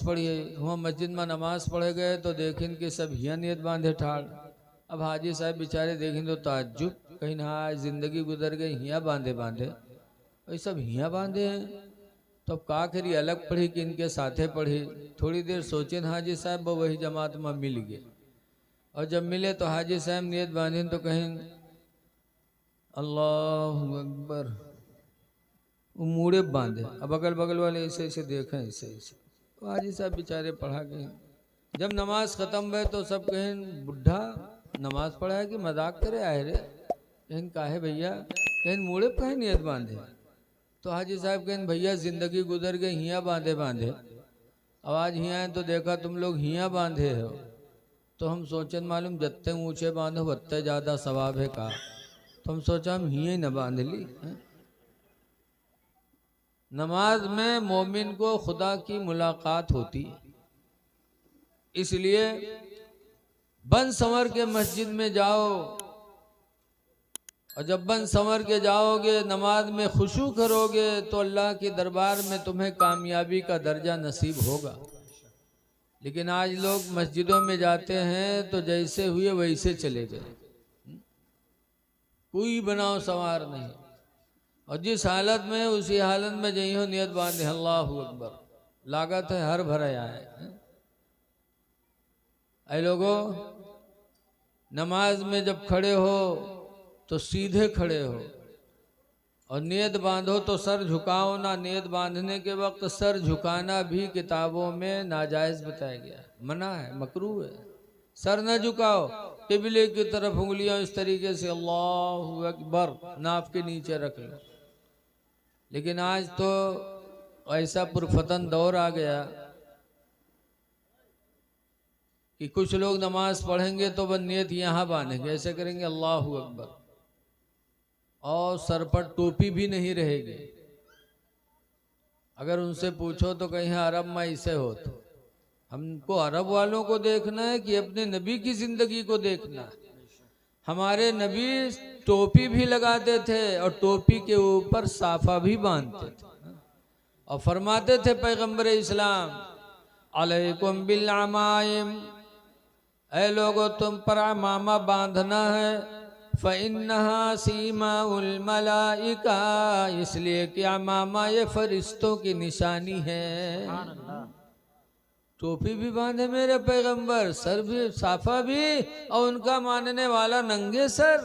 पढ़ी है। वहाँ मस्जिद में नमाज पढ़े गए तो देखें कि सब हिया नियत बांधे ठाड़। अब हाजी साहब बेचारे देखें तो ताज्जुब, कहीं ना आज जिंदगी गुजर गई हिया बांधे बांधे, ये सब हिया बांधे हैं। तो अब का करी, अलग पढ़ी कि इनके साथे पढ़ी। थोड़ी देर सोचे हाजी साहब वो वही जमात में मिल गए, और जब मिले तो हाजी साहब नियत बांधे तो कहें अल्लाह अकबर, वो मूड़े बांधे। अब अगल बगल वाले ऐसे ऐसे देखें, ऐसे ऐसे। तो हाजी साहब बेचारे पढ़ा गए। जब नमाज खत्म हुए तो सब कहें बुढ़ा नमाज पढ़ा है कि मजाक करे आए रे। कहें काहे भैया, कहें मूड़े कहे नियत बांधे। तो हाजी साहब कहें भैया जिंदगी गुजर गई हिया बांधे बांधे, अब आज हिया है तो देखा तुम लोग हिया बांधे हो, तो हम सोचन मालूम जत्ते ऊंचे बांधो बत्ते ज्यादा सवाब है का। तो हम सोचा हम हिया ही न बांध ली। नमाज में मोमिन को खुदा की मुलाकात होती है, इसलिए बन संवर के मस्जिद में जाओ, और जब बन संवर के जाओगे नमाज में खुशू करोगे तो अल्लाह के दरबार में तुम्हें कामयाबी का दर्जा नसीब होगा। लेकिन आज लोग मस्जिदों में जाते हैं तो जैसे हुए वैसे चले गए, कोई बनाओ संवार नहीं, और जिस हालत में उसी हालत में जई हो नियत बांधे अल्लाहू अकबर, लागत है हर भर आए। ऐ लोगों, नमाज में जब खड़े हो तो सीधे खड़े हो, और नियत बांधो तो सर झुकाओ ना। नियत बांधने के वक्त सर झुकाना भी किताबों में नाजायज बताया गया है, मना है, मकरूह है। सर न झुकाओ, किबले की तरफ उंगलियां इस तरीके से अल्लाहू अकबर नाफ के नीचे रख लो। लेकिन आज तो ऐसा पुरफतन दौर आ गया कि कुछ लोग नमाज पढ़ेंगे तो वह नियत यहाँ बांधेंगे, ऐसे करेंगे अल्लाहू अकबर, और सर पर टोपी भी नहीं रहेगी। अगर उनसे पूछो तो कहीं अरब में ऐसे हो, तो हमको अरब वालों को देखना है कि अपने नबी की जिंदगी को देखना है। हमारे नबी टोपी भी लगाते थे और टोपी के ऊपर साफा भी बांधते थे, और फरमाते थे पैगंबर इस्लाम अलैकुम बिल अमाइम, ऐ लोगों तुम पर अमामा बांधना है, फ़इन्नहा सीमाउल मलाइका, इसलिए कि अमामा ये फरिश्तों की निशानी है। टोपी भी बांधे मेरे पैगंबर, सर भी साफा भी, और उनका मानने वाला नंगे सर,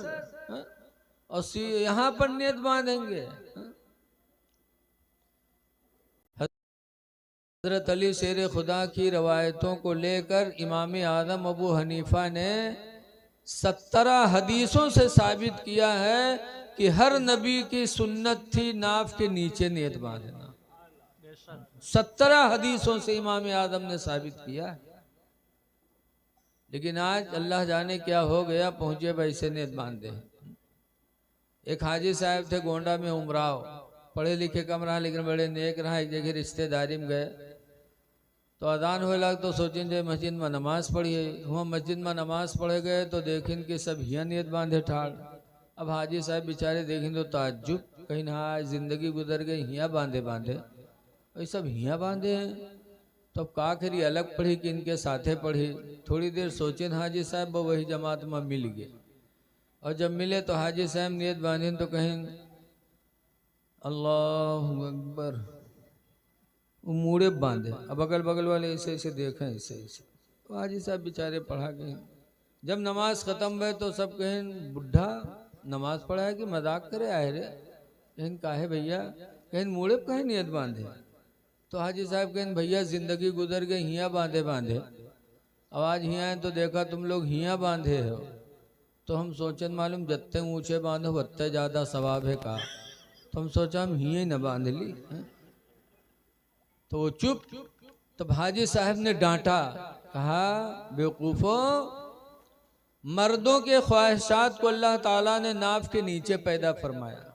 और यहाँ पर नियत बांधेंगे। हजरत अली शेर खुदा की रवायतों को लेकर इमाम आदम अबू हनीफा ने 17 हदीसों से साबित किया है कि हर नबी की सुन्नत थी नाफ के नीचे नियत बांधना। 17 हदीसों से इमाम आदम ने साबित किया। लेकिन आज अल्लाह जाने क्या हो गया, पहुंचे वैसे नियत बांधे। एक हाजी साहब थे गोंडा में उमराव, पढ़े लिखे कम रहा लेकिन बड़े नेक रहा। एक जगह रिश्तेदारी में गए तो अजान होए लग तो सोचें जे मस्जिद में नमाज पढ़ी है। वहाँ मस्जिद में नमाज पढ़े गए तो देखें कि सब हिया नियत बांधे ठाड़। अब हाजी साहब बेचारे देखें तो ताज्जुब, कहीं ना आज जिंदगी गुजर गई हिया बांधे बांधे, ये सब हिया बांधे हैं। तो अब का करी, अलग पढ़ी कि इनके साथे पढ़ी। थोड़ी देर सोचे हाजी साहब वो वही जमात में मिल गए, और जब मिले तो हाजी साहब नियत बांधे तो कहें अल्लाहू अकबर, वो मूड़े बांधे। अब अगल बगल वाले ऐसे ऐसे देखें, ऐसे ऐसे। तो हाजी साहब बेचारे पढ़ा गए। जब नमाज खत्म हुए तो सब कहें बुढ़ा नमाज पढ़ा है कि मजाक करे आए रे। कहें काहे भैया, कहें मूड़े कहे नियत बांधे। तो हाजी साहब कहें भैया जिंदगी गुजर गई हिया बांधे बांधे, अब आज हिया है तो देखा तुम लोग हिया बांधे हो, तो हम सोचन मालूम जत्ते ऊंचे बांधो बत्ते ज्यादा सवाब है का। तो हम सोचा हम हिया ही न बांध ली। तो वो चुप। तब हाजी साहब ने डांटा, कहा बेवकूफो, मर्दों के ख्वाहिशात को अल्लाह ताला ने नाफ के नीचे पैदा फरमाया,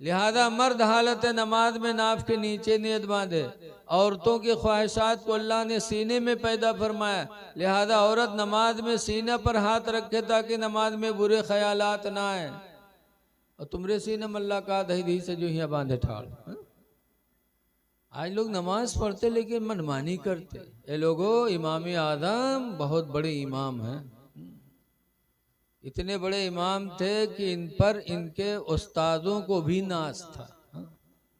लिहाजा मर्द हालत नमाज में नाफ के नीचे नियत बांधे। औरतों की ख्वाहिशात को अल्लाह ने सीने में पैदा फरमाया, लिहाजा औरत नमाज में सीने पर हाथ रखे ताकि नमाज में बुरे ख्यालात ना आए। और तुमरे सीने में अल्लाह का दही से जो यहाँ बांधे ठाड़। आज लोग नमाज पढ़ते लेकिन मनमानी करते। ये लोगों, इमाम आदम बहुत बड़े इमाम हैं, इतने बड़े इमाम थे कि इन पर इनके उस्तादों को भी नाज था।